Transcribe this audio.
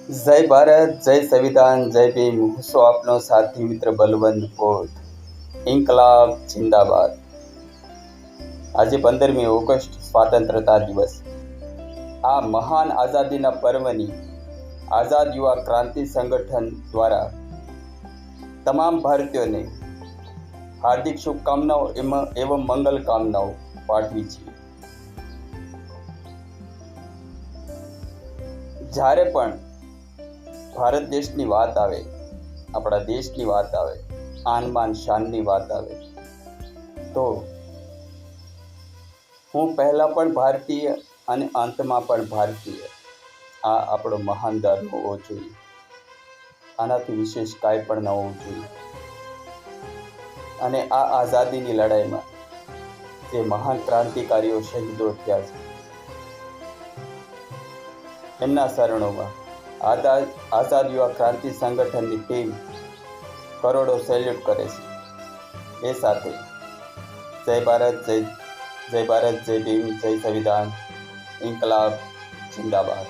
જય ભારત, જય સંવિધાન, જય ભીમ. હું છું આપનો સાથી મિત્ર બલવંત પોત. ઇન્કલાબ જિંદાબાદ. આજે 15મી ઓગસ્ટ સ્વાતંત્રતા દિવસ. આ મહાન આઝાદીના પર્વની આઝાદ યુવા ક્રાંતિ સંગઠન દ્વારા તમામ ભારતીયોને હાર્દિક શુભકામનાઓ એવં મંગલ કામનાઓ પાઠવી છે. જ્યારે પણ ભારત દેશની વાત આવે, આપણા દેશની વાત આવે, આન બાન શાનની વાત આવે, તો હું પહેલાં પણ ભારતીય અને અંતમાં પણ ભારતીય. આ આપણો મહાન ધર્મ હોવો જોઈએ. આનાથી વિશેષ કાંઈ પણ ન હોવું જોઈએ. અને આ આઝાદીની લડાઈમાં જે મહાન ક્રાંતિકારીઓ શહીદો થયા છે, એમના શરણોમાં આઝાદ યુવા ક્રાંતિ સંગઠનની ટીમ કરોડો સેલ્યુટ કરે છે. એ સાથે જય ભારત, જય ભારત, જય ભીમ, જય સંવિધાન, ઇન્કલાબ જિંદાબાદ.